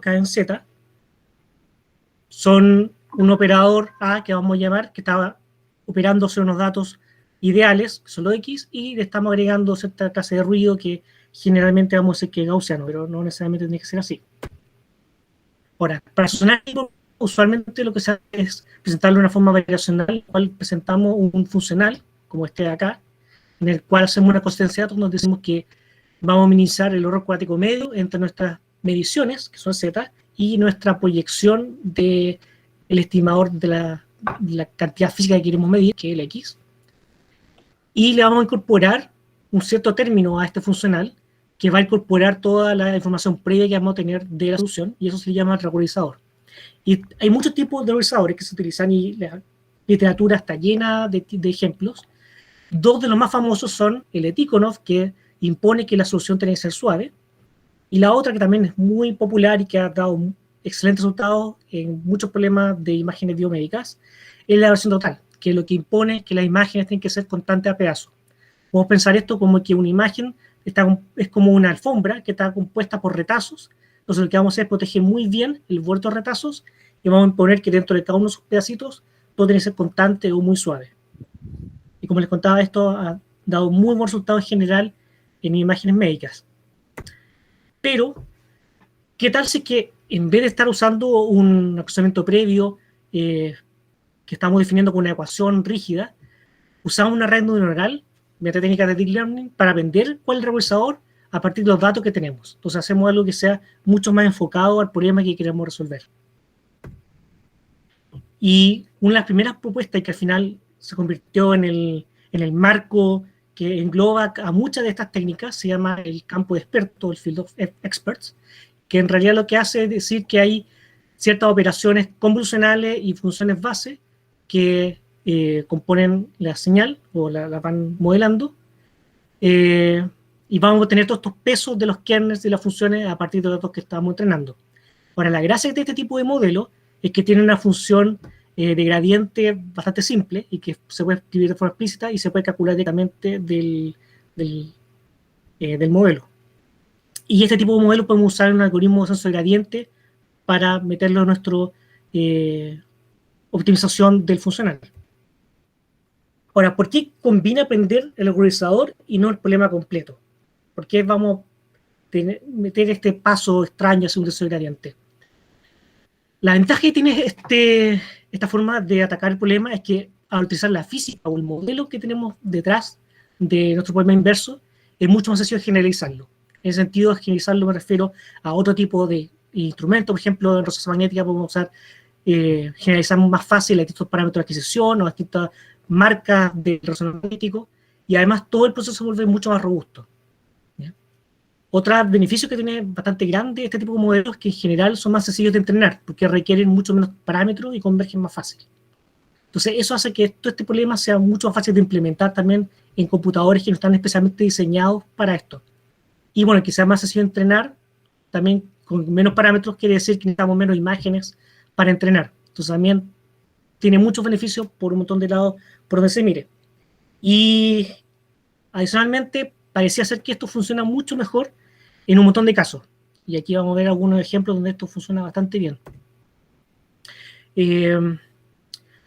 acá en Z son un operador A que vamos a llamar, que está operando sobre unos datos ideales, que son los X, y le estamos agregando cierta clase de ruido que generalmente vamos a decir que es gaussiano, pero no necesariamente tiene que ser así. Ahora, para sonar usualmente lo que se hace es presentarlo de una forma variacional, en la cual presentamos un funcional, como este de acá, en el cual hacemos una consistencia de datos donde decimos que vamos a minimizar el error cuadrático medio entre nuestras mediciones, que son Z, y nuestra proyección del estimador de la cantidad física que queremos medir, que es el X. Y le vamos a incorporar un cierto término a este funcional que va a incorporar toda la información previa que vamos a tener de la solución, y eso se le llama regularizador. Y hay muchos tipos de regularizadores que se utilizan y la literatura está llena de ejemplos. Dos de los más famosos son el de Tikhonov, que impone que la solución tiene que ser suave, y la otra que también es muy popular y que ha dado excelentes resultados en muchos problemas de imágenes biomédicas, es la versión total, que lo que impone es que las imágenes tienen que ser constantes a pedazos. Podemos pensar esto como que una imagen es como una alfombra que está compuesta por retazos. Entonces lo que vamos a hacer es proteger muy bien el borde de los retazos y vamos a imponer que dentro de cada uno de esos pedacitos todo tiene que ser constante o muy suave. Y como les contaba, esto ha dado muy buen resultado en general en imágenes médicas. Pero, ¿qué tal si que en vez de estar usando un procesamiento previo que estamos definiendo con una ecuación rígida, usamos una red neuronal, mediante técnicas de deep learning, para aprender cuál es el regularizador a partir de los datos que tenemos? Entonces hacemos algo que sea mucho más enfocado al problema que queremos resolver. Y una de las primeras propuestas que al final se convirtió en el marco que engloba a muchas de estas técnicas se llama el campo de expertos, el Field of Experts, que en realidad lo que hace es decir que hay ciertas operaciones convolucionales y funciones base que componen la señal o la van modelando, y vamos a tener todos estos pesos de los kernels de las funciones a partir de los datos que estamos entrenando. Ahora, la gracia de este tipo de modelo es que tiene una función de gradiente bastante simple y que se puede escribir de forma explícita y se puede calcular directamente del modelo. Y este tipo de modelo podemos usar un algoritmo de ascenso de gradiente para meterlo en nuestra optimización del funcional. Ahora, ¿por qué conviene aprender el regularizador y no el problema completo? ¿Por qué vamos a meter este paso extraño hacia un deseo gradiente? La ventaja que tiene esta forma de atacar el problema es que al utilizar la física o el modelo que tenemos detrás de nuestro problema inverso, es mucho más sencillo generalizarlo. En ese sentido, generalizarlo me refiero a otro tipo de instrumentos. Por ejemplo, en resonancia magnética podemos usar, generalizar más fácil a distintos parámetros de adquisición o a distintas marcas de resonancia magnético, y además todo el proceso se vuelve mucho más robusto. Otro beneficio que tiene bastante grande este tipo de modelos es que en general son más sencillos de entrenar, porque requieren mucho menos parámetros y convergen más fácil. Entonces eso hace que todo este problema sea mucho más fácil de implementar también en computadores que no están especialmente diseñados para esto. Y bueno, que sea más sencillo de entrenar, también con menos parámetros quiere decir que necesitamos menos imágenes para entrenar. Entonces también tiene muchos beneficios por un montón de lados por donde se mire. Y adicionalmente parecía ser que esto funciona mucho mejor en un montón de casos. Y aquí vamos a ver algunos ejemplos donde esto funciona bastante bien.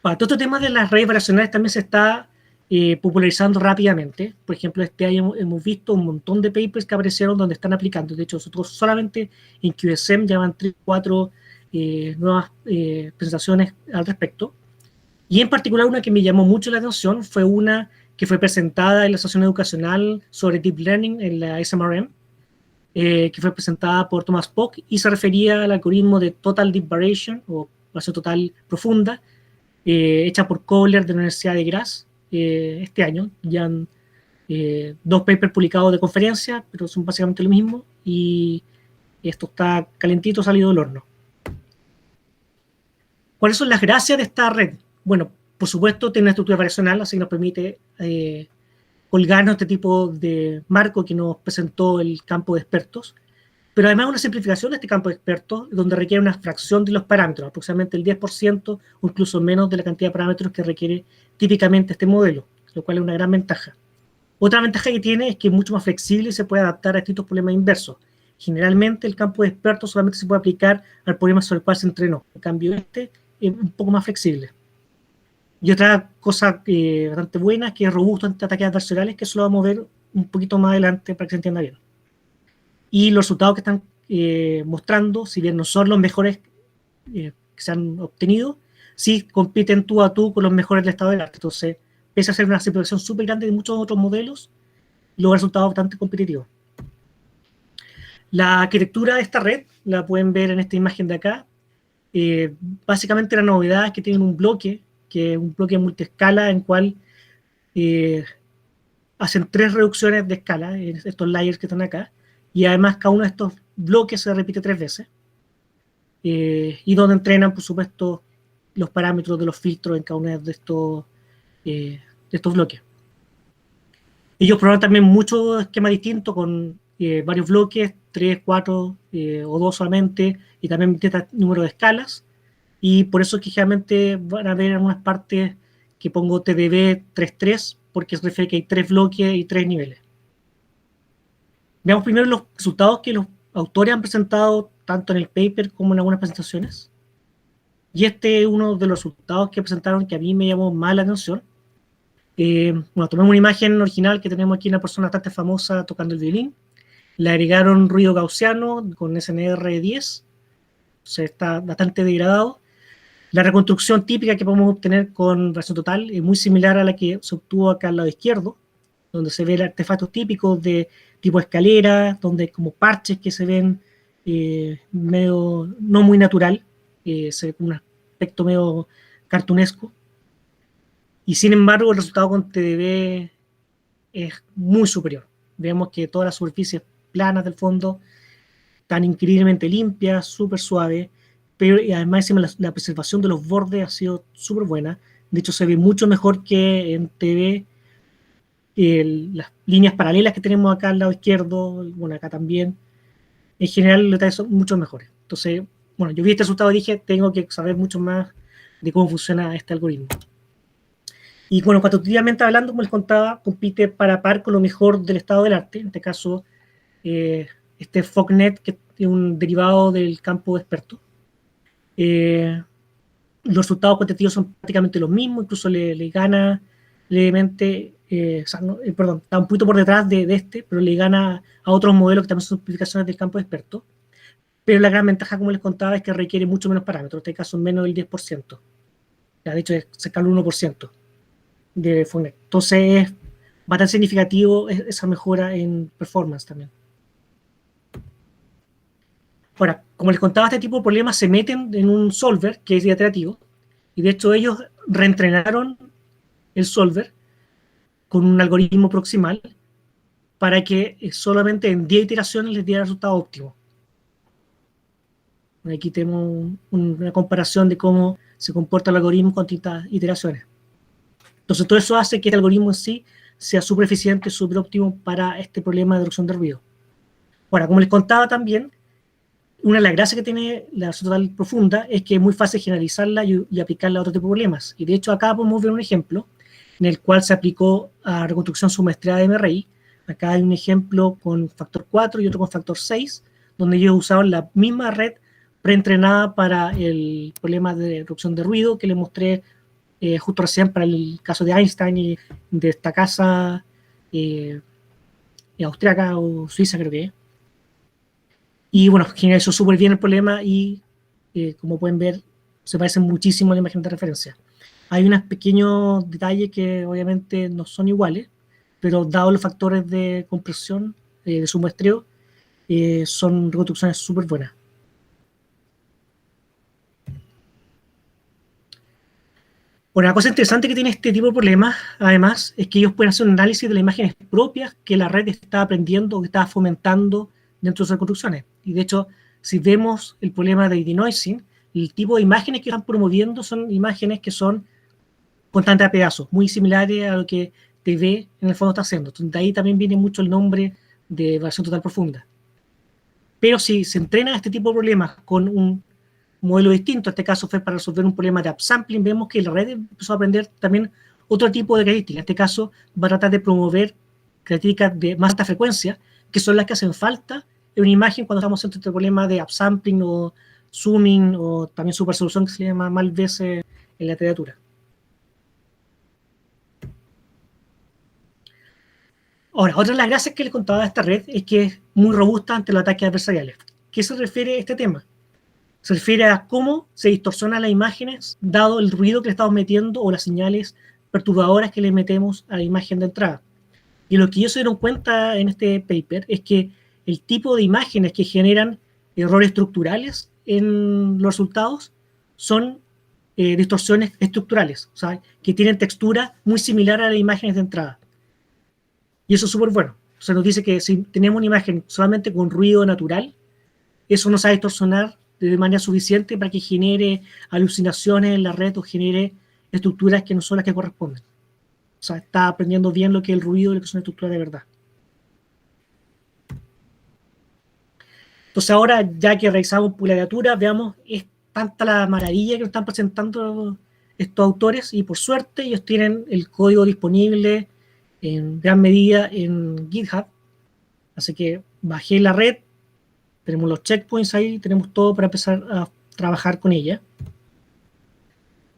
Para todo este tema de las redes variacionales también se está popularizando rápidamente. Por ejemplo, este año hemos visto un montón de papers que aparecieron donde están aplicando. De hecho, nosotros solamente en QSM llevan 3 o 4 nuevas presentaciones al respecto. Y en particular una que me llamó mucho la atención fue una que fue presentada en la Asociación Educacional sobre Deep Learning en la SMRM, que fue presentada por Thomas Pock y se refería al algoritmo de Total Deep Variation o variación total profunda, hecha por Kohler de la Universidad de Graz este año. Ya han 2 papers publicados de conferencia, pero son básicamente lo mismo, y esto está calentito, salido del horno. ¿Cuáles son las gracias de esta red? Bueno, por supuesto, tiene una estructura variacional, así que nos permite colgarnos este tipo de marco que nos presentó el campo de expertos, pero además una simplificación de este campo de expertos donde requiere una fracción de los parámetros, aproximadamente el 10% o incluso menos de la cantidad de parámetros que requiere típicamente este modelo, lo cual es una gran ventaja. Otra ventaja que tiene es que es mucho más flexible y se puede adaptar a distintos problemas inversos. Generalmente el campo de experto solamente se puede aplicar al problema sobre el cual se entrenó. En cambio, este es un poco más flexible. Y otra cosa bastante buena, que es robusto ante ataques adversariales, que eso lo vamos a ver un poquito más adelante para que se entienda bien. Y los resultados que están mostrando, si bien no son los mejores que se han obtenido, sí compiten tú a tú con los mejores del estado del arte. Entonces, pese a ser una simplificación súper grande de muchos otros modelos, los resultados bastante competitivos. La arquitectura de esta red la pueden ver en esta imagen de acá. Básicamente la novedad es que tienen un bloque, que es un bloque multiescala en cual hacen 3 reducciones de escala, en estos layers que están acá, y además cada uno de estos bloques se repite 3 veces, y donde entrenan, por supuesto, los parámetros de los filtros en cada uno de estos bloques. Ellos probaron también muchos esquemas distintos con varios bloques, 3, 4 o 2 solamente, y también distintos números de escalas, y por eso es que generalmente van a ver algunas partes que pongo TDB 3.3, porque se refiere que hay 3 bloques y 3 niveles. Veamos primero los resultados que los autores han presentado tanto en el paper como en algunas presentaciones. Y este es uno de los resultados que presentaron que a mí me llamó más la atención. Bueno, tomamos una imagen original que tenemos aquí, una persona bastante famosa tocando el violín. Le agregaron ruido gaussiano con SNR10. O sea, está bastante degradado. La reconstrucción típica que podemos obtener con versión total es muy similar a la que se obtuvo acá al lado izquierdo, donde se ven artefactos típicos de tipo escalera, donde hay como parches que se ven medio no muy natural, se ve un aspecto medio cartunesco. Y sin embargo, el resultado con TDB es muy superior. Vemos que todas las superficies planas del fondo están increíblemente limpias, súper suaves, pero y además la preservación de los bordes ha sido súper buena. De hecho, se ve mucho mejor que en TV. Las líneas paralelas que tenemos acá al lado izquierdo, bueno, acá también, en general los detalles son mucho mejores. Entonces, bueno, yo vi este resultado y dije, tengo que saber mucho más de cómo funciona este algoritmo. Y bueno, cuantitativamente hablando, como les contaba, compite para par con lo mejor del estado del arte. En este caso, este FogNet, que es un derivado del campo de experto. Los resultados cuantitativos son prácticamente los mismos, incluso le gana levemente, o sea, no, perdón, está un poquito por detrás de este, pero le gana a otros modelos que también son simplificaciones del campo de experto. Pero la gran ventaja, como les contaba, es que requiere mucho menos parámetros, en este caso menos del 10%. Ya, de hecho, es cerca al 1% de FogNet. Entonces, es bastante significativo esa mejora en performance también. Ahora, como les contaba, este tipo de problemas se meten en un solver que es iterativo, y de hecho ellos reentrenaron el solver con un algoritmo proximal para que solamente en 10 iteraciones les diera el resultado óptimo. Aquí tenemos una comparación de cómo se comporta el algoritmo con distintas iteraciones. Entonces todo eso hace que el algoritmo en sí sea súper eficiente, súper óptimo para este problema de reducción de ruido. Ahora, como les contaba también, una de las gracias que tiene la reducción total profunda es que es muy fácil generalizarla y aplicarla a otro tipo de problemas. Y de hecho acá podemos ver un ejemplo en el cual se aplicó a reconstrucción submaestrada de MRI. Acá hay un ejemplo con factor 4 y otro con factor 6, donde ellos usaban la misma red preentrenada para el problema de reducción de ruido que les mostré justo recién para el caso de Einstein y de esta casa austriaca o suiza, creo que es. Y bueno, generalizó súper bien el problema y como pueden ver, se parecen muchísimo a la imagen de referencia. Hay unos pequeños detalles que obviamente no son iguales, pero dado los factores de compresión, de su muestreo, son reconstrucciones súper buenas. Bueno, una cosa interesante que tiene este tipo de problemas, además, es que ellos pueden hacer un análisis de las imágenes propias que la red está aprendiendo o que está fomentando dentro de sus reconstrucciones. Y de hecho, si vemos el problema de denoising, el tipo de imágenes que están promoviendo son imágenes que son constantes a pedazos, muy similares a lo que TV en el fondo está haciendo. Entonces, de ahí también viene mucho el nombre de variación total profunda. Pero si se entrena este tipo de problemas con un modelo distinto, en este caso fue para resolver un problema de upsampling, vemos que la red empezó a aprender también otro tipo de características. En este caso va a tratar de promover características de más alta frecuencia, que son las que hacen falta una imagen cuando estamos en este problema de upsampling o zooming o también supersolución, que se le llama mal veces en la literatura. Ahora, otra de las gracias que les contaba de esta red es que es muy robusta ante los ataques adversariales. ¿Qué se refiere a este tema? Se refiere a cómo se distorsionan las imágenes dado el ruido que le estamos metiendo o las señales perturbadoras que le metemos a la imagen de entrada. Y lo que ellos se dieron cuenta en este paper es que el tipo de imágenes que generan errores estructurales en los resultados son distorsiones estructurales, o sea, que tienen textura muy similar a las imágenes de entrada. Y eso es súper bueno. O sea, nos dice que si tenemos una imagen solamente con ruido natural, eso nos va a distorsionar de manera suficiente para que genere alucinaciones en la red o genere estructuras que no son las que corresponden. O sea, está aprendiendo bien lo que es el ruido y lo que son estructuras de verdad. Entonces ahora, ya que revisamos por la literatura, veamos, es tanta la maravilla que nos están presentando estos autores y por suerte ellos tienen el código disponible en gran medida en GitHub. Así que bajé la red, tenemos los checkpoints ahí, tenemos todo para empezar a trabajar con ella.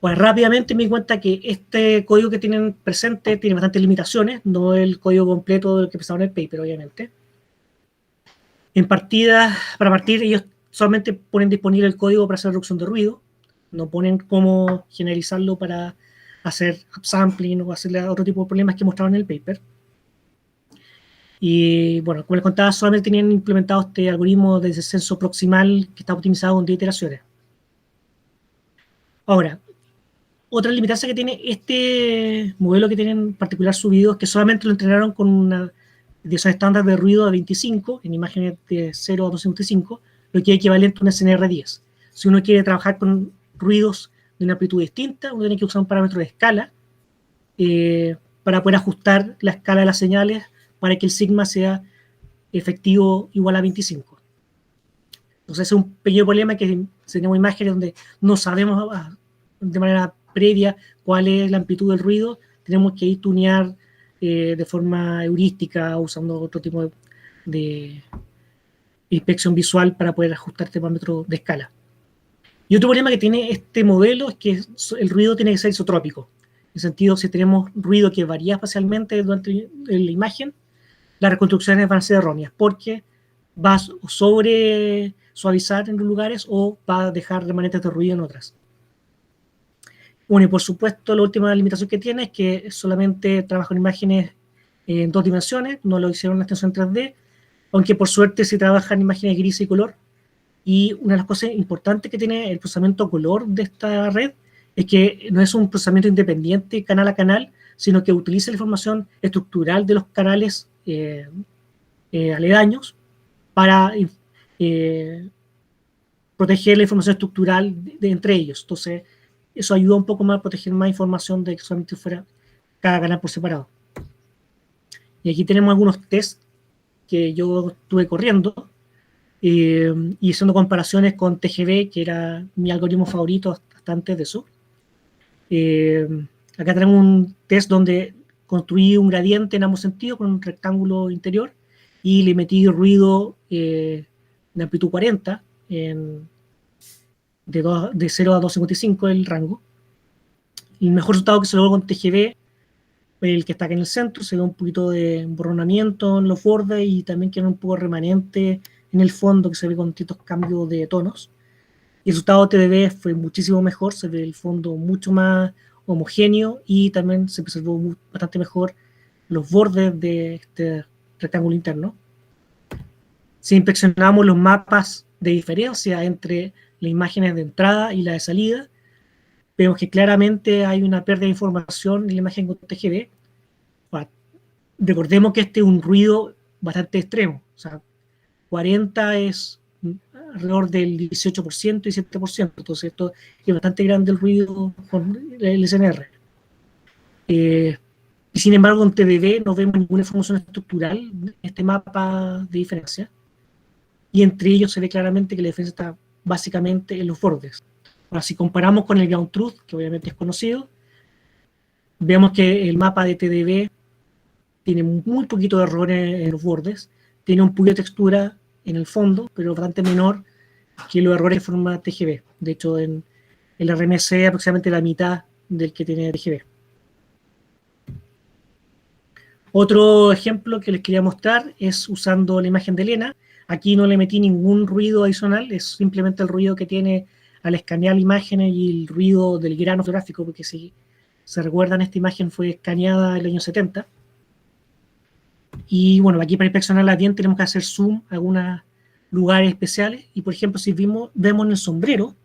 Pues rápidamente me di cuenta que este código que tienen presente tiene bastantes limitaciones, no el código completo del que empezaba en el paper, obviamente. Para partir, ellos solamente ponen disponible el código para hacer reducción de ruido, no ponen cómo generalizarlo para hacer upsampling o hacerle otro tipo de problemas que mostraban en el paper. Y bueno, como les contaba, solamente tenían implementado este algoritmo de descenso proximal que está optimizado con 10 iteraciones. Ahora, otra limitancia que tiene este modelo que tiene en particular subido es que solamente lo entrenaron con una dirección estándar de ruido de 25 en imágenes de 0 a 255, lo que es equivalente a un SNR10. Si uno quiere trabajar con ruidos de una amplitud distinta, uno tiene que usar un parámetro de escala para poder ajustar la escala de las señales para que el sigma sea efectivo igual a 25. Entonces es un pequeño problema que tenemos imágenes donde no sabemos de manera previa cuál es la amplitud del ruido, tenemos que ir tunear de forma heurística usando otro tipo de inspección visual para poder ajustar este parámetro de escala. Y otro problema que tiene este modelo es que el ruido tiene que ser isotrópico. En el sentido, si tenemos ruido que varía espacialmente durante la imagen, las reconstrucciones van a ser erróneas porque va a sobre suavizar en unos lugares o va a dejar remanentes de ruido en otras. Bueno, y por supuesto, la última limitación que tiene es que solamente trabaja con imágenes en 2 dimensiones, no lo hicieron en la extensión 3D, aunque por suerte sí trabaja en imágenes gris y color. Y una de las cosas importantes que tiene el procesamiento color de esta red es que no es un procesamiento independiente canal a canal, sino que utiliza la información estructural de los canales aledaños para proteger la información estructural entre ellos. Entonces, eso ayuda un poco más a proteger más información de que solamente fuera cada canal por separado. Y aquí tenemos algunos tests que yo estuve corriendo y haciendo comparaciones con TGB, que era mi algoritmo favorito hasta antes de eso. Acá tenemos un test donde construí un gradiente en ambos sentidos con un rectángulo interior y le metí ruido de amplitud 40 de 0 a 255 el rango. El mejor resultado que se logró con TGB, el que está acá en el centro, se ve un poquito de emborronamiento en los bordes y también queda un poco remanente en el fondo que se ve con distintos cambios de tonos. Y el resultado de TDB fue muchísimo mejor, se ve el fondo mucho más homogéneo y también se preservó bastante mejor los bordes de este rectángulo interno. Si inspeccionamos los mapas de diferencia entre las imágenes de entrada y la de salida, vemos que claramente hay una pérdida de información en la imagen con TGB. Recordemos que este es un ruido bastante extremo, o sea, 40 es alrededor del 18% y 7%, entonces esto es bastante grande el ruido con el SNR. Y sin embargo, en TDB no vemos ninguna información estructural en este mapa de diferencia, y entre ellos se ve claramente que la diferencia está básicamente en los bordes. Ahora, si comparamos con el ground truth, que obviamente es conocido, vemos que el mapa de TDB tiene muy poquito de errores en los bordes, tiene un poquito de textura en el fondo, pero bastante menor que los errores de forma TGB. De hecho, en el RMC aproximadamente la mitad del que tiene TGB. Otro ejemplo que les quería mostrar es usando la imagen de Elena. Aquí no le metí ningún ruido adicional, es simplemente el ruido que tiene al escanear imágenes y el ruido del grano fotográfico, porque si se recuerdan, esta imagen fue escaneada en el año 70. Y bueno, aquí para inspeccionarla bien tenemos que hacer zoom a algunos lugares especiales. Y por ejemplo, si vemos en el sombrero,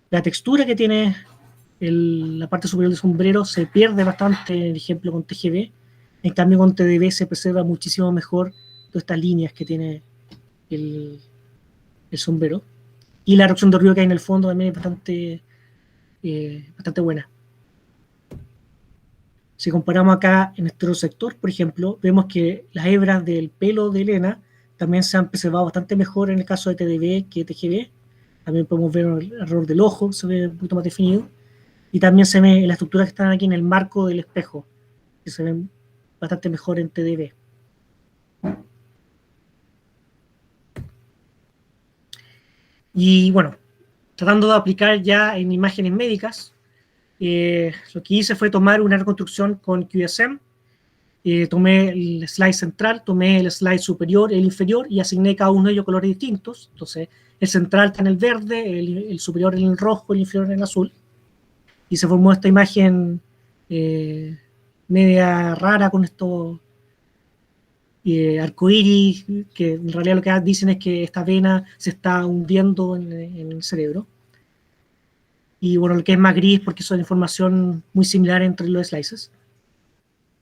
la textura que tiene la parte superior del sombrero se pierde bastante, por ejemplo, con TGB. En cambio, con TDB se preserva muchísimo mejor todas estas líneas que tiene el sombrero. Y la reducción de ruido que hay en el fondo también es bastante buena. Si comparamos acá en este otro sector, por ejemplo, vemos que las hebras del pelo de Elena también se han preservado bastante mejor en el caso de TDB que TGB. También podemos ver el error del ojo, se ve un poquito más definido. Y también se ve las estructuras que están aquí en el marco del espejo, que se ven bastante mejor en TDB. Y bueno, tratando de aplicar ya en imágenes médicas, lo que hice fue tomar una reconstrucción con QSM. Tomé el slide central, tomé el slide superior, el inferior, y asigné cada uno de ellos colores distintos. Entonces, el central está en el verde, el superior en el rojo, el inferior en el azul. Y se formó esta imagen media rara con estos arcoíris, que en realidad lo que dicen es que esta vena se está hundiendo en el cerebro. Y bueno, lo que es más gris porque son información muy similar entre los slices.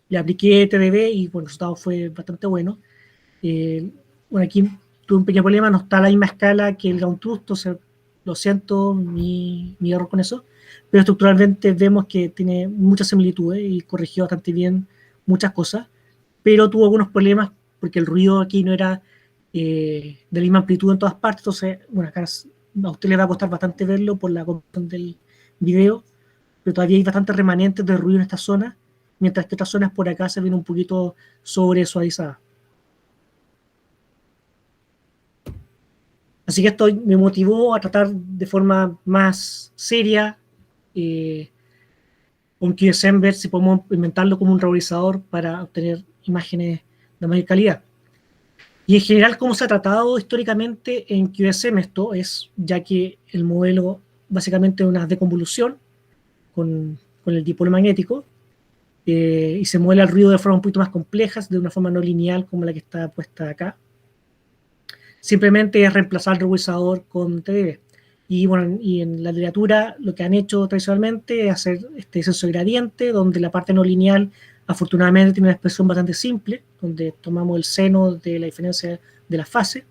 Le apliqué TDB y bueno, el resultado fue bastante bueno. Bueno, aquí tuve un pequeño problema, no está a la misma escala que el ground truth, entonces lo siento, mi error con eso, pero estructuralmente vemos que tiene muchas similitudes y corrigió bastante bien muchas cosas, pero tuvo algunos problemas porque el ruido aquí no era de la misma amplitud en todas partes, entonces, bueno, acá a usted le va a costar bastante verlo por la compresión del video, pero todavía hay bastantes remanentes de ruido en esta zona, mientras que otras zonas por acá se ven un poquito sobre suavizadas. Así que esto me motivó a tratar de forma más seria con QSM, ver si podemos inventarlo como un reborizador para obtener imágenes de mayor calidad. Y en general, ¿cómo se ha tratado históricamente en QSM esto? Es ya que el modelo básicamente es una deconvolución con el dipolo magnético y se modela el ruido de forma un poquito más compleja, de una forma no lineal como la que está puesta acá. Simplemente es reemplazar el reborizador con TDB. Y bueno, y en la literatura lo que han hecho tradicionalmente es hacer este descenso de gradiente, donde la parte no lineal afortunadamente tiene una expresión bastante simple, donde tomamos el seno de la diferencia de la fase,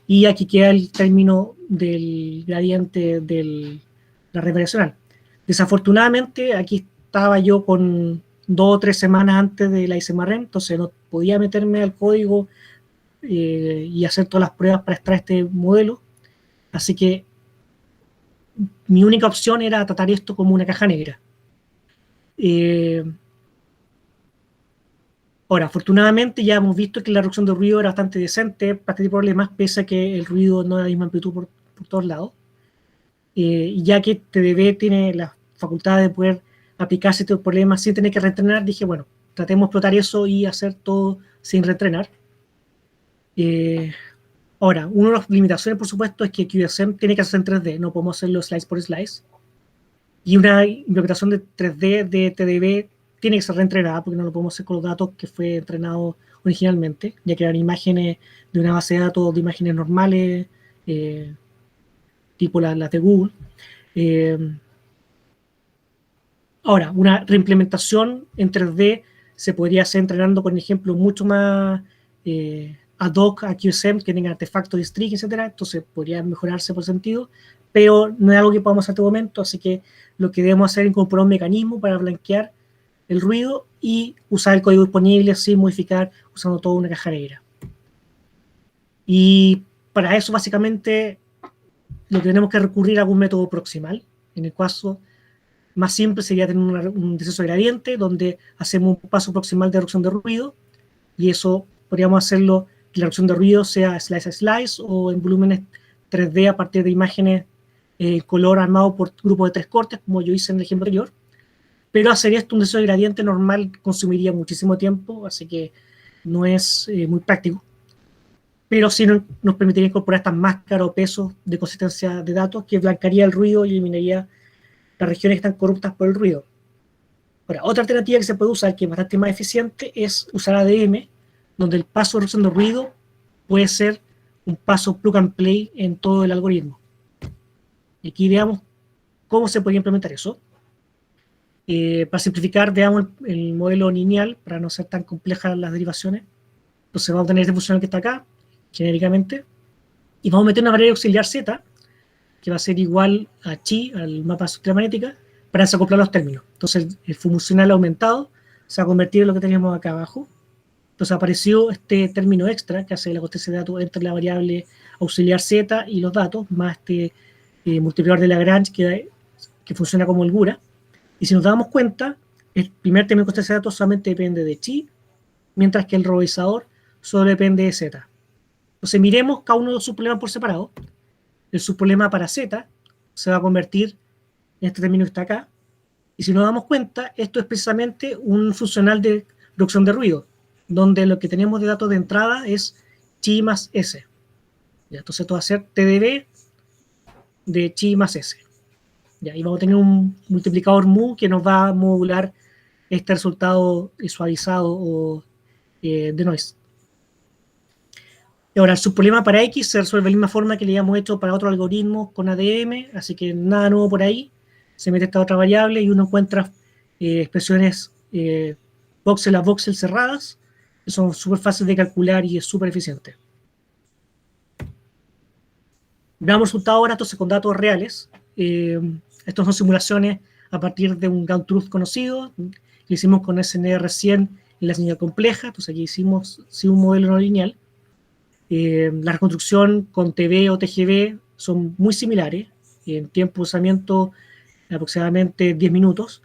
y aquí queda el término del gradiente de la red variacional. Desafortunadamente, aquí estaba yo con 2 o 3 semanas antes de la ICMARREM, entonces no podía meterme al código y hacer todas las pruebas para extraer este modelo. Así que mi única opción era tratar esto como una caja negra. Ahora, afortunadamente ya hemos visto que la reducción de ruido era bastante decente para este tipo de problemas, pese a que el ruido no era de la misma amplitud por todos lados. Ya que TDB tiene la facultad de poder aplicarse estos problemas sin tener que reentrenar, dije, bueno, tratemos de explotar eso y hacer todo sin reentrenar. Ahora, una de las limitaciones, por supuesto, es que QSM tiene que hacerse en 3D, no podemos hacerlo slice por slice. Y una interpretación de 3D de TDB tiene que ser reentrenada, porque no lo podemos hacer con los datos que fue entrenado originalmente, ya que eran imágenes de una base de datos de imágenes normales, tipo las de Google. Ahora, una reimplementación en 3D se podría hacer entrenando con ejemplos mucho más ad hoc a QSM, que tengan artefactos de string, etcétera. Entonces podría mejorarse por sentido, pero no es algo que podamos hacer en este momento, así que lo que debemos hacer es incorporar un mecanismo para blanquear el ruido y usar el código disponible sin modificar, usando toda una caja negra. Y para eso, básicamente, lo que tenemos que recurrir a algún método proximal. En el caso más simple sería tener un descenso de gradiente, donde hacemos un paso proximal de reducción de ruido, y eso podríamos hacerlo que la reducción de ruido sea slice a slice o en volúmenes 3D a partir de imágenes color armado por grupos de 3 cortes, como yo hice en el ejemplo anterior. Pero hacer esto, un deseo de gradiente normal, consumiría muchísimo tiempo, así que no es muy práctico. Pero sí nos permitiría incorporar estas máscaras o pesos de consistencia de datos que blancaría el ruido y eliminaría las regiones que están corruptas por el ruido. Ahora, otra alternativa que se puede usar, que es bastante más eficiente, es usar ADM, donde el paso de reducción de ruido puede ser un paso plug and play en todo el algoritmo. Y aquí veamos cómo se podría implementar eso. Para simplificar, veamos el modelo lineal, para no ser tan complejas las derivaciones. Entonces vamos a tener este funcional que está acá, genéricamente, y vamos a meter una variable auxiliar z, que va a ser igual a chi, al mapa de estructura magnética, para desacoplar los términos. Entonces el funcional aumentado se va a convertir en lo que teníamos acá abajo. Entonces apareció este término extra que hace la consistencia de datos entre la variable auxiliar z y los datos, más este multiplicador de Lagrange que funciona como holgura. Y si nos damos cuenta, el primer término de consistencia de datos solamente depende de chi, mientras que el ruborizador solo depende de z. Entonces miremos cada uno de sus problemas por separado. El subproblema para z se va a convertir en este término que está acá. Y si nos damos cuenta, esto es precisamente un funcional de reducción de ruido, donde lo que tenemos de datos de entrada es chi más s. ¿Ya? Entonces esto va a ser TDB de chi más s. ¿Ya? Y vamos a tener un multiplicador mu que nos va a modular este resultado suavizado o de noise. Y ahora, el subproblema para X se resuelve de la misma forma que le habíamos hecho para otro algoritmo con ADM, así que nada nuevo por ahí. Se mete esta otra variable y uno encuentra expresiones voxel a voxel cerradas, que son súper fáciles de calcular y es súper eficiente. Veamos resultados ahora, entonces con datos reales. Estos son simulaciones a partir de un ground truth conocido. Lo hicimos con SNR100 en la señal compleja, entonces aquí hicimos un modelo no lineal. La reconstrucción con TV o TGV son muy similares, en tiempo de usamiento aproximadamente 10 minutos.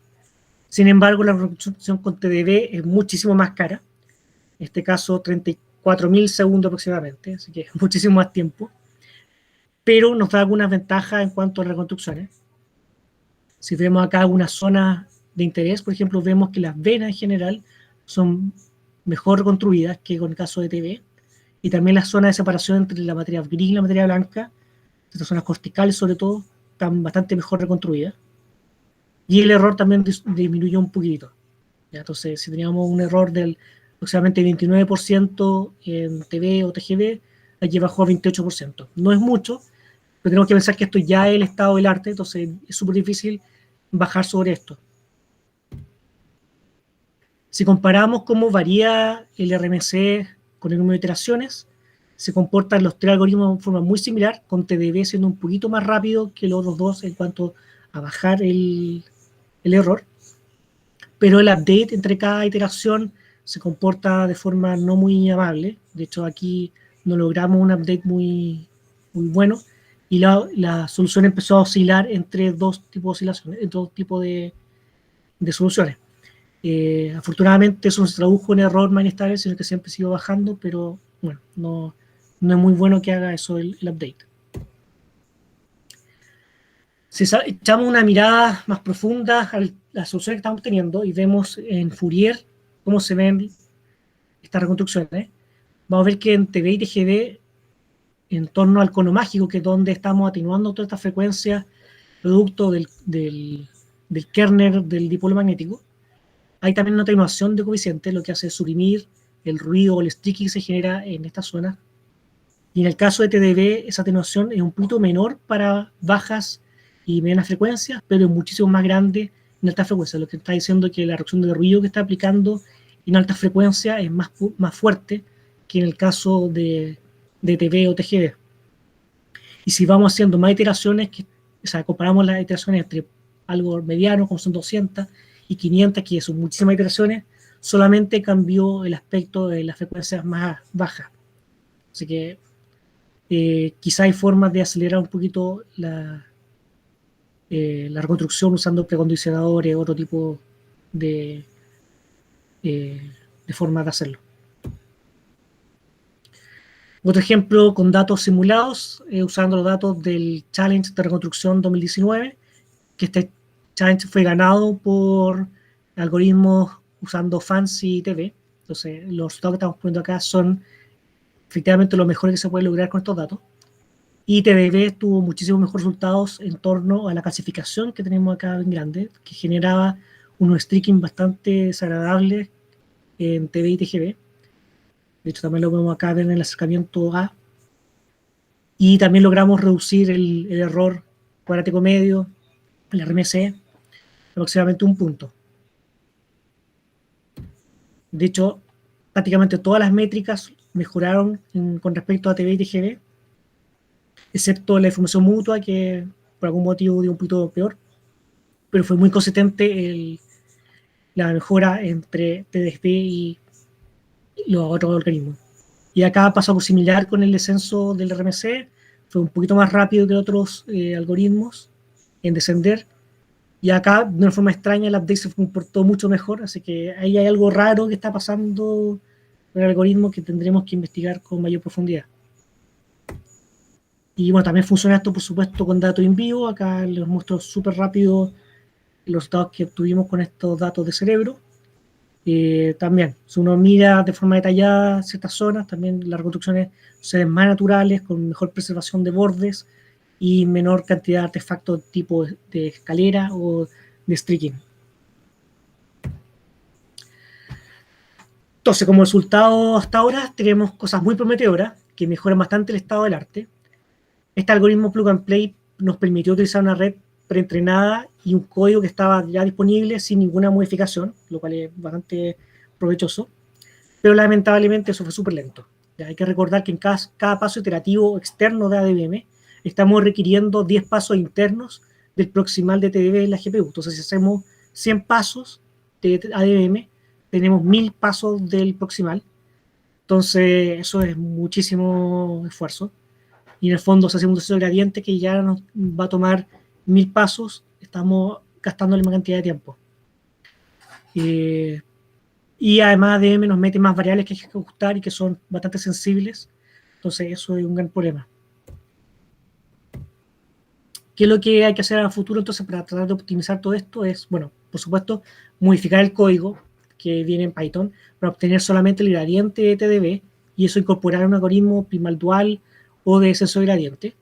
Sin embargo, la reconstrucción con TDV es muchísimo más cara, en este caso 34.000 segundos aproximadamente, así que muchísimo más tiempo, pero nos da algunas ventajas en cuanto a reconstrucciones. Si vemos acá algunas zonas de interés, por ejemplo, vemos que las venas en general son mejor reconstruidas que con el caso de TV, y también las zonas de separación entre la materia gris y la materia blanca, estas zonas corticales sobre todo, están bastante mejor reconstruidas. Y el error también disminuyó un poquito. ¿Ya? Entonces, si teníamos un error del aproximadamente 29% en TV o TGV, aquí bajó a 28%. No es mucho, pero tenemos que pensar que esto ya es el estado del arte, entonces es súper difícil bajar sobre esto. Si comparamos cómo varía el RMC con el número de iteraciones, se comportan los tres algoritmos de forma muy similar, con TDB siendo un poquito más rápido que los otros dos en cuanto a bajar el error, pero el update entre cada iteración se comporta de forma no muy amable. De hecho, aquí no logramos un update muy bueno y la solución empezó a oscilar entre dos tipos de oscilaciones, entre dos tipos de soluciones. Afortunadamente eso no se tradujo en error más inestable, sino que siempre siguió bajando, pero bueno, no es muy bueno que haga eso el update. Si echamos una mirada más profunda a las soluciones que estamos teniendo y vemos en Fourier cómo se ven estas reconstrucciones, vamos a ver que en TV y TGV, en torno al cono mágico, que es donde estamos atenuando todas estas frecuencias producto del kernel del dipolo magnético, hay también una atenuación de coeficientes, lo que hace suprimir el ruido o el streaking que se genera en esta zona. Y en el caso de TDV, esa atenuación es un poquito menor para bajas y medianas frecuencias, pero es muchísimo más grande en altas frecuencias, lo que está diciendo que la reducción de ruido que está aplicando en altas frecuencias es más fuerte que en el caso de TV o TGV. Y si vamos haciendo más iteraciones, o sea, comparamos las iteraciones entre algo mediano, como son 200, y 500, que son muchísimas iteraciones, solamente cambió el aspecto de las frecuencias más bajas. Así que quizá hay formas de acelerar un poquito la reconstrucción usando precondicionadores o otro tipo de formas de hacerlo. Otro ejemplo con datos simulados, usando los datos del Challenge de Reconstrucción 2019, que este challenge fue ganado por algoritmos usando Fancy TV. Entonces, los resultados que estamos poniendo acá son efectivamente lo mejor que se puede lograr con estos datos. Y TDB tuvo muchísimos mejores resultados en torno a la clasificación que tenemos acá en grande, que generaba unos streaking bastante desagradables en TV y TGB. De hecho, también lo vemos acá ver en el acercamiento A. Y también logramos reducir el error cuadrático medio, el RMC, aproximadamente 1 punto. De hecho, prácticamente todas las métricas mejoraron con respecto a TV y TGB, excepto la información mutua, que por algún motivo dio un poquito peor, pero fue muy consistente la mejora entre TDP y los otros organismos. Y acá pasó algo similar con el descenso del RMC, fue un poquito más rápido que otros algoritmos en descender, y acá de una forma extraña el update se comportó mucho mejor, así que ahí hay algo raro que está pasando con el algoritmo que tendremos que investigar con mayor profundidad. Y bueno, también funciona esto por supuesto con datos en vivo, acá les muestro súper rápido los resultados que obtuvimos con estos datos de cerebro. También, si uno mira de forma detallada ciertas zonas, también las reconstrucciones se ven más naturales, con mejor preservación de bordes y menor cantidad de artefactos tipo de escalera o de streaking. Entonces, como resultado hasta ahora, tenemos cosas muy prometedoras que mejoran bastante el estado del arte. Este algoritmo Plug and Play nos permitió utilizar una red preentrenada y un código que estaba ya disponible sin ninguna modificación, lo cual es bastante provechoso, pero lamentablemente eso fue súper lento. Ya hay que recordar que en cada paso iterativo externo de ADVM estamos requiriendo 10 pasos internos del proximal de TDB en la GPU. Entonces, si hacemos 100 pasos de ADVM, tenemos 1000 pasos del proximal. Entonces, eso es muchísimo esfuerzo. Y en el fondo, si hacemos un descenso gradiente que ya nos va a tomar 1000 pasos, estamos gastando la misma cantidad de tiempo. Y además ADM nos mete más variables que hay que ajustar y que son bastante sensibles. Entonces eso es un gran problema. ¿Qué es lo que hay que hacer a futuro entonces para tratar de optimizar todo esto? Es, bueno, por supuesto, modificar el código que viene en Python para obtener solamente el gradiente de TDB y eso incorporar un algoritmo primal dual o de descenso de gradiente.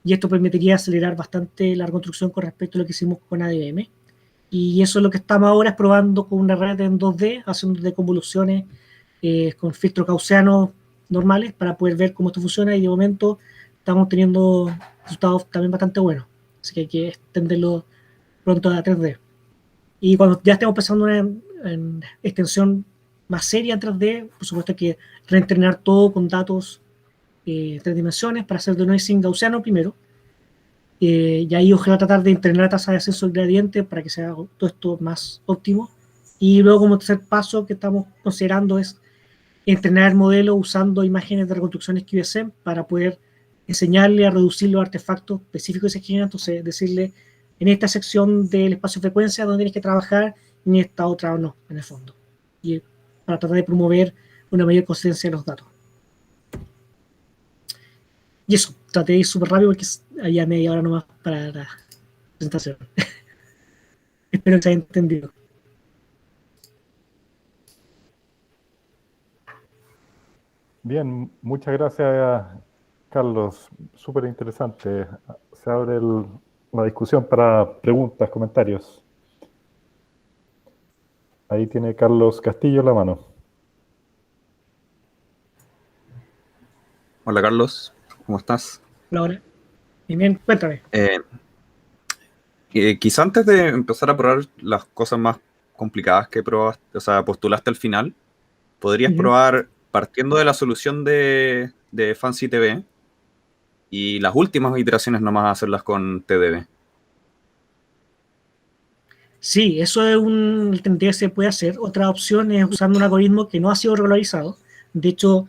Y esto permitiría acelerar bastante la reconstrucción con respecto a lo que hicimos con ADM. Y eso es lo que estamos ahora es probando con una red en 2D, haciendo deconvoluciones con filtros gaussianos normales para poder ver cómo esto funciona y de momento estamos teniendo resultados también bastante buenos. Así que hay que extenderlo pronto a 3D. Y cuando ya estemos pensando en extensión más seria en 3D, por supuesto hay que reentrenar todo con datos 3 dimensiones para hacer denoising gaussiano primero. Y ahí ojalá tratar de entrenar la tasa de ascenso del gradiente para que sea todo esto más óptimo. Y luego como tercer paso que estamos considerando es entrenar el modelo usando imágenes de reconstrucciones QSM para poder enseñarle a reducir los artefactos específicos que se generan. Entonces decirle en esta sección del espacio de frecuencia donde tienes que trabajar y en esta otra o no, en el fondo. Y para tratar de promover una mayor consistencia de los datos. Y eso, traté de ir súper rápido porque había media hora nomás para la presentación. Espero que se haya entendido. Bien, muchas gracias, Carlos. Súper interesante. Se abre la discusión para preguntas, comentarios. Ahí tiene Carlos Castillo la mano. Hola Carlos, ¿cómo estás? Hola, ahora. Bien, cuéntame. Quizá antes de empezar a probar las cosas más complicadas que probaste, o sea, postulaste al final, podrías probar partiendo de la solución de Fancy TV y las últimas iteraciones nomás hacerlas con TDB. Sí, eso es un alternativa que se puede hacer. Otra opción es usando un algoritmo que no ha sido regularizado. De hecho,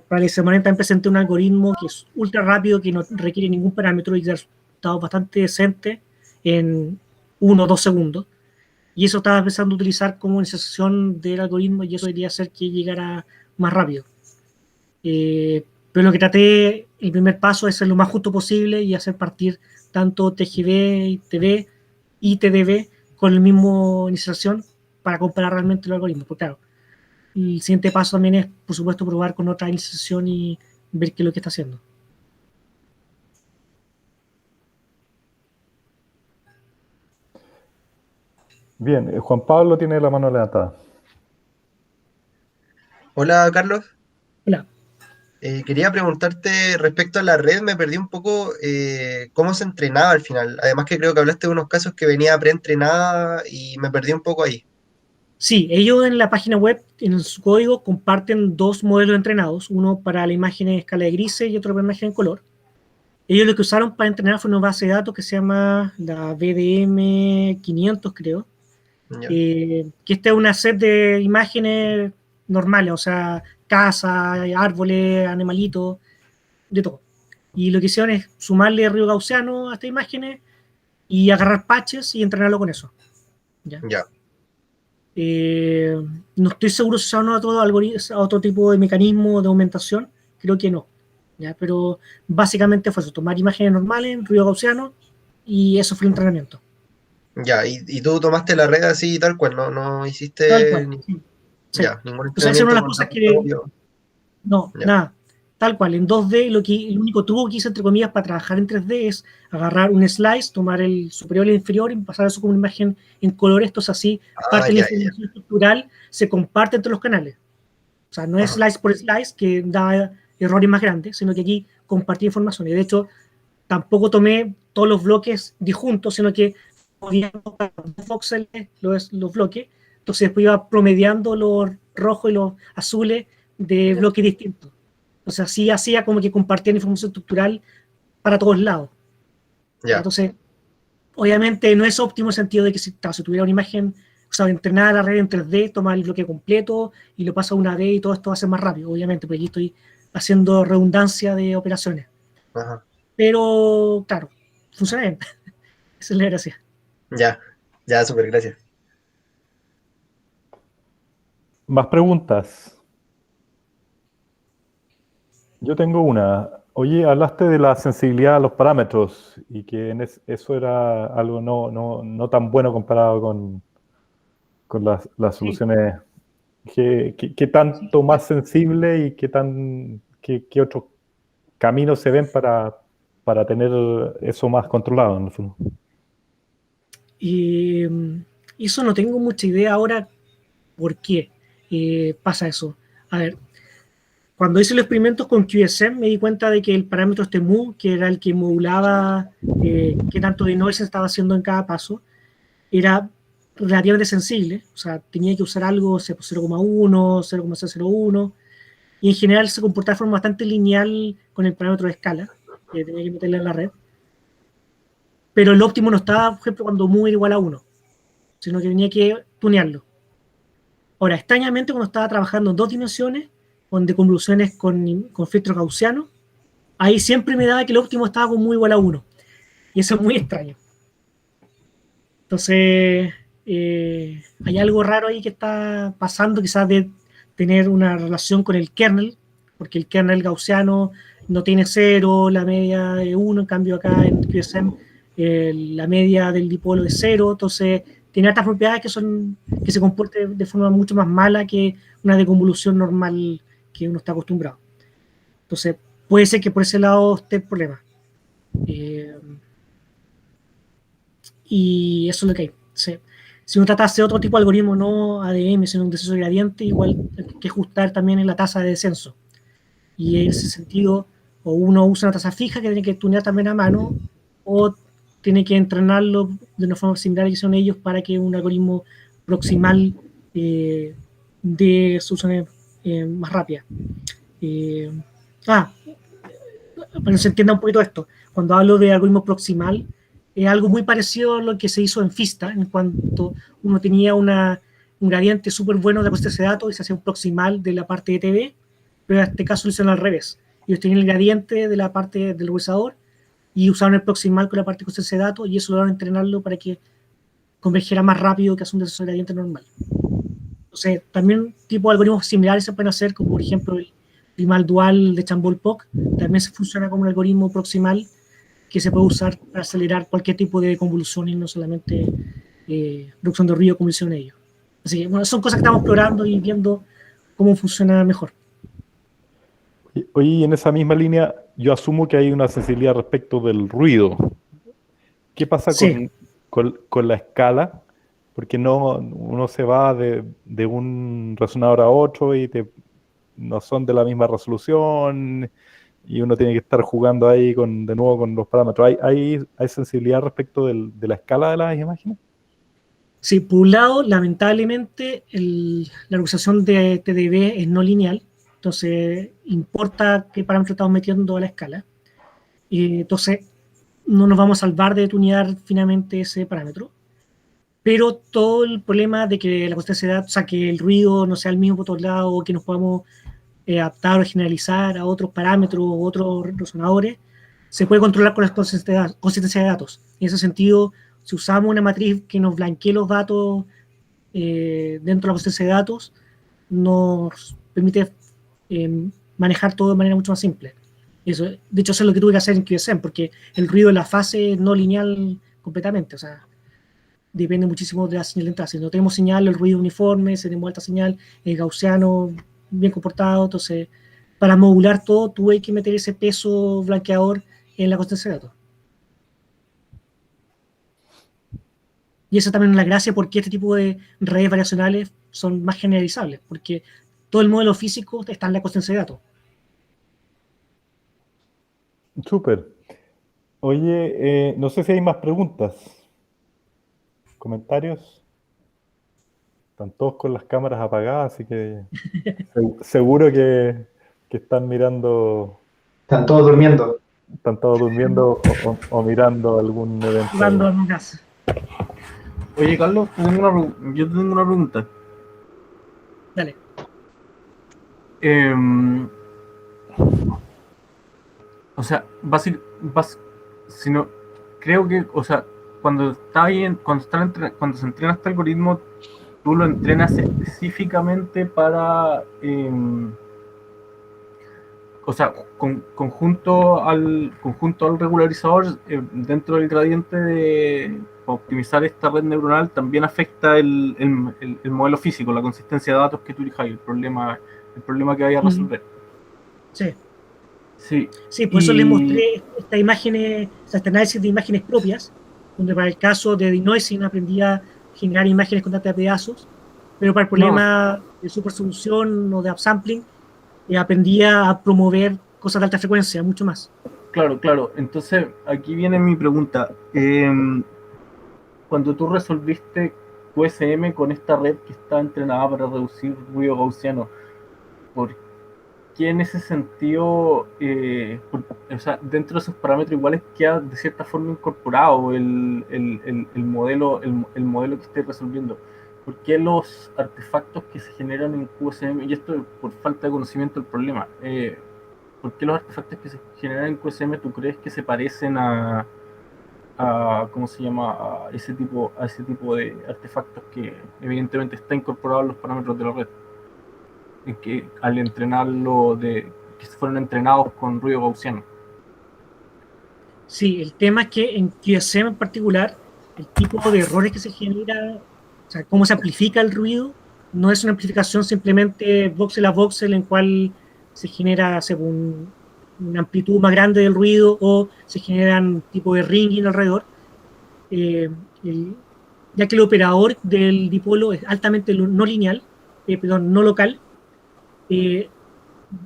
para la semana también presenté un algoritmo que es ultra rápido, que no requiere ningún parámetro y da resultados bastante decentes en 1 o 2 segundos. Y eso estaba empezando a utilizar como iniciación del algoritmo y eso debería hacer que llegara más rápido. Pero lo que traté, el primer paso es ser lo más justo posible y hacer partir tanto TGV, TV y TDB con la misma inicialización para comparar realmente los algoritmos. Porque claro, el siguiente paso también es, por supuesto, probar con otra inicialización y ver qué es lo que está haciendo. Bien, Juan Pablo tiene la mano levantada. Hola, Carlos. Hola. Quería preguntarte respecto a la red, me perdí un poco cómo se entrenaba al final. Además que creo que hablaste de unos casos que venía preentrenada y me perdí un poco ahí. Sí, ellos en la página web, en su código, comparten dos modelos entrenados, uno para la imagen en escala de grises y otro para la imagen en color. Ellos lo que usaron para entrenar fue una base de datos que se llama la BDM 500, creo, Ya, que esta es una set de imágenes normales, o sea, casas, árboles, animalitos, de todo. Y lo que hicieron es sumarle río gaussiano a estas imágenes y agarrar patches y entrenarlo con eso. ¿Ya? ya, Eh, no estoy seguro si usaron otro tipo de mecanismo de aumentación, creo que no. ¿Ya? Pero básicamente fue eso, tomar imágenes normales, río gaussiano, y eso fue el entrenamiento. ya. Y tú tomaste la red así tal cual, no Tal hiciste cual. Sí. Sí. ya, ningún O sea, esa es una entrenamiento de las con cosas datos que propios. no, Ya, nada. Tal cual, en 2D el único truco que hice, entre comillas, para trabajar en 3D es agarrar un slice, tomar el superior y el inferior y pasar eso como una imagen en colores. Entonces así parte de la ya, ya. información estructural se comparte entre los canales. O sea, no es Ajá. slice por slice que da errores más grandes, sino que aquí compartí información. Y de hecho, tampoco tomé todos los bloques disjuntos, sino que podía tomar dos voxels los bloques. Entonces después iba promediando los rojos y los azules de bloques distintos. O sea, así hacía como que compartían información estructural para todos lados. Ya, Entonces, obviamente no es óptimo el sentido de que si tuviera una imagen, o sea, entrenar la red en 3D, tomar el bloque completo y lo pasa una vez y todo esto va a ser más rápido, obviamente, porque aquí estoy haciendo redundancia de operaciones. ajá. Pero, claro, funciona bien. Esa es la gracia. Ya, ya, súper, gracias. ¿Más preguntas? Yo tengo una. Oye, hablaste de la sensibilidad a los parámetros y que eso era algo no tan bueno comparado con las Sí, soluciones. ¿Qué tanto más sensible y qué otros caminos se ven para tener eso más controlado en el fondo? y eso no tengo mucha idea ahora por qué pasa eso. A ver, cuando hice los experimentos con QSM me di cuenta de que el parámetro este mu, que era el que modulaba qué tanto de noise se estaba haciendo en cada paso, era relativamente sensible. O sea, tenía que usar algo 0,1, 0,001, y en general se comportaba de forma bastante lineal con el parámetro de escala que tenía que meterle en la red. Pero el óptimo no estaba, por ejemplo, cuando mu era igual a 1, sino que tenía que tunearlo. Ahora, extrañamente, cuando estaba trabajando en dos dimensiones, con deconvoluciones con filtros gaussianos, ahí siempre me daba que el óptimo estaba con muy igual a 1. Y eso es muy extraño. Entonces, hay algo raro ahí que está pasando, quizás de tener una relación con el kernel, porque el kernel gaussiano no tiene cero, la media de 1, en cambio acá en QSM la media del dipolo es cero, entonces tiene otras propiedades que se comporten de forma mucho más mala que una deconvolución normal que uno está acostumbrado. Entonces, puede ser que por ese lado esté el problema. Eh, y eso es lo que hay. Sí. Si uno trata de hacer otro tipo de algoritmo, no ADM, sino un descenso gradiente, igual hay que ajustar también en la tasa de descenso. Y en ese sentido, o uno usa una tasa fija que tiene que tunear también a mano, o tiene que entrenarlo de una forma similar que son ellos para que un algoritmo proximal de soluciones más rápidas. Eh, ah, para que se entienda un poquito esto, cuando hablo de algoritmo proximal, es algo muy parecido a lo que se hizo en Fista, en cuanto uno tenía un gradiente súper bueno de proceso de datos y se hacía un proximal de la parte de TV, pero en este caso lo hicieron al revés. Ellos tenían el gradiente de la parte del procesador y usaron el proximal con la parte de proceso de datos y eso lograron entrenarlo para que convergiera más rápido que hacer un descenso de gradiente normal. Entonces, también tipo de algoritmos similares se pueden hacer, como por ejemplo primal dual de Chambol-POC, también se funciona como un algoritmo proximal que se puede usar para acelerar cualquier tipo de convolución y no solamente reducción de ruido como hicieron ellos. Así que bueno, son cosas que estamos explorando y viendo cómo funciona mejor. Oye, y en esa misma línea, yo asumo que hay una sensibilidad respecto del ruido. ¿Qué pasa Sí, con la escala? Porque no, uno se va de un resonador a otro y no son de la misma resolución y uno tiene que estar jugando ahí de nuevo con los parámetros. ¿Hay sensibilidad respecto de la escala de las imágenes? sí, por un lado, lamentablemente, la regulación de TDB es no lineal, entonces importa qué parámetro estamos metiendo a la escala. Entonces, no nos vamos a salvar de tunear finalmente ese parámetro. Pero todo el problema de que la constancia de datos, o sea, que el ruido no sea el mismo por todos lados, o que nos podamos adaptar o generalizar a otros parámetros o otros resonadores, se puede controlar con la consistencia de datos. En ese sentido, si usamos una matriz que nos blanquee los datos dentro de la consistencia de datos, nos permite manejar todo de manera mucho más simple. Eso, de hecho, eso es lo que tuve que hacer en QSM, porque el ruido de la fase es no lineal completamente, o sea, depende muchísimo de la señal de entrada. Si no tenemos señal, el ruido uniforme, si tenemos alta señal, el gaussiano bien comportado. Entonces, para modular todo, tuve que meter ese peso blanqueador en la constancia de datos. Y esa también es la gracia porque este tipo de redes variacionales son más generalizables, porque todo el modelo físico está en la constancia de datos. Súper. Oye, no sé si hay más preguntas, comentarios. Están todos con las cámaras apagadas, así que seguro que están mirando, Están todos durmiendo. están todos durmiendo o mirando algún evento. Jugando en casa. Oye, Carlos, yo tengo una pregunta. Dale. O sea, si no, creo que, o sea, cuando se entrena este algoritmo, tú lo entrenas específicamente para, o sea, conjunto al regularizador dentro del gradiente de optimizar esta red neuronal también afecta el modelo físico, la consistencia de datos que tú elijas, el problema que vaya a resolver. Sí. Sí. Sí, por eso les mostré estas imágenes, este análisis de imágenes propias, donde para el caso de denoising aprendí a generar imágenes con data de pedazos, pero para el problema de supersolución o de upsampling, aprendí a promover cosas de alta frecuencia, mucho más. Claro. Entonces, aquí viene mi pregunta. Cuando tú resolviste QSM con esta red que está entrenada para reducir ruido gaussiano, ¿por qué en ese sentido, o sea, dentro de esos parámetros iguales queda de cierta forma incorporado el modelo que esté resolviendo? ¿Por qué los artefactos que se generan en QSM, y esto por falta de conocimiento del problema, ¿por qué los artefactos que se generan en QSM tú crees que se parecen a ¿cómo se llama? A ese tipo de artefactos que evidentemente está incorporado en los parámetros de la red? En que al entrenarlo, que fueron entrenados con ruido gaussiano. Sí, el tema es que en QSM en particular, el tipo de errores que se genera, o sea, cómo se amplifica el ruido, no es una amplificación simplemente voxel a voxel en cual se genera según una amplitud más grande del ruido o se generan tipo de ringing alrededor, ya que el operador del dipolo es altamente no lineal, no local,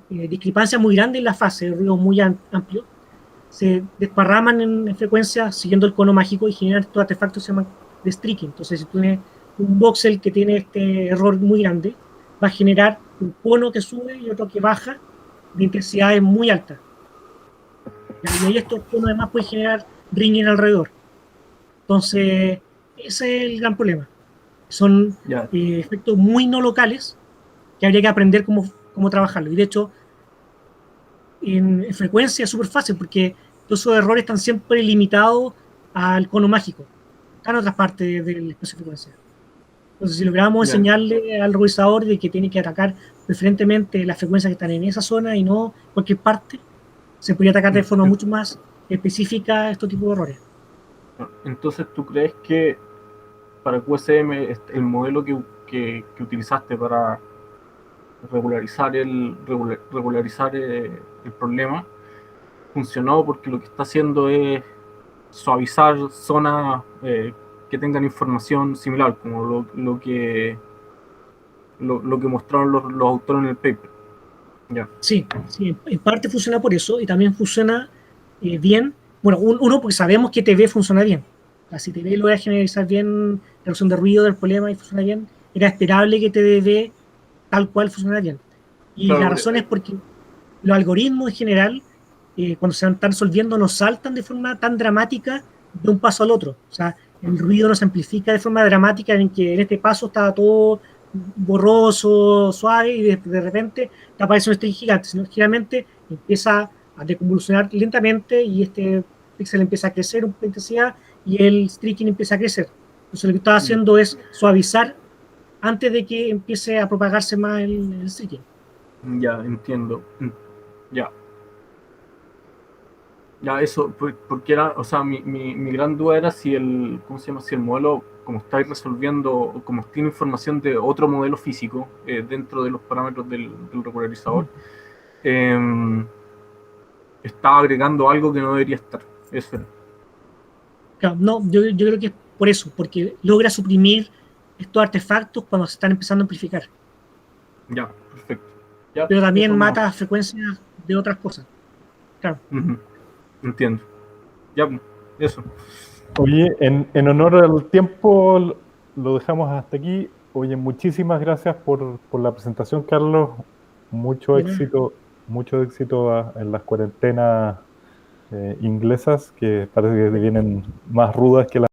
discrepancia muy grande en la fase, ruido muy amplio, se desparraman en frecuencia siguiendo el cono mágico y generan estos artefactos que se llaman de streaking. Entonces, si tú tienes un voxel que tiene este error muy grande, va a generar un cono que sube y otro que baja de intensidades muy altas. Y ahí estos conos además pueden generar ringing alrededor. Entonces, ese es el gran problema. Son efectos muy no locales que habría que aprender cómo trabajarlo. Y de hecho, en frecuencia es súper fácil porque todos esos errores están siempre limitados al cono mágico. Están en otras partes del espacio de frecuencia. Entonces, si logramos Ya. enseñarle al ruidorizador de que tiene que atacar preferentemente las frecuencias que están en esa zona y no cualquier parte, se podría atacar de forma mucho más específica estos tipos de errores. Entonces, ¿tú crees que para QSM el modelo que utilizaste para regularizar el problema funcionó porque lo que está haciendo es suavizar zonas que tengan información similar, como lo que mostraron los autores en el paper? Ya. Sí, sí, en parte funciona por eso y también funciona bien. Bueno, uno, porque sabemos que TV funciona bien. O sea, si TV logra generalizar bien la reducción de ruido del problema y funciona bien, era esperable que TDV tal cual funcionara bien. Y Claro, la razón es porque los algoritmos en general, cuando se están resolviendo, no saltan de forma tan dramática de un paso al otro. O sea, el ruido no se amplifica de forma dramática en que en este paso estaba todo borroso, suave, y de repente te aparece un string gigante, sino que generalmente empieza a deconvolucionar lentamente y este píxel empieza a crecer un poco de intensidad y el streaking empieza a crecer. Entonces lo que está haciendo es suavizar antes de que empiece a propagarse más el streaking. ya entiendo. Ya. Ya, eso, porque era, o sea, mi gran duda era si ¿cómo se llama? Si el modelo, como estáis resolviendo, o como tiene información de otro modelo físico dentro de los parámetros del regularizador, está agregando algo que no debería estar. Eso era. Claro, no, yo creo que es por eso, porque logra suprimir estos artefactos cuando se están empezando a amplificar, Ya, perfecto. Ya, pero también eso no. mata frecuencias de otras cosas. Claro, Ujú, entiendo. Ya, eso. Oye, en honor al tiempo, lo dejamos hasta aquí. Oye, muchísimas gracias por la presentación, Carlos. de nada. Mucho éxito en las cuarentenas inglesas, que parece que vienen más rudas que las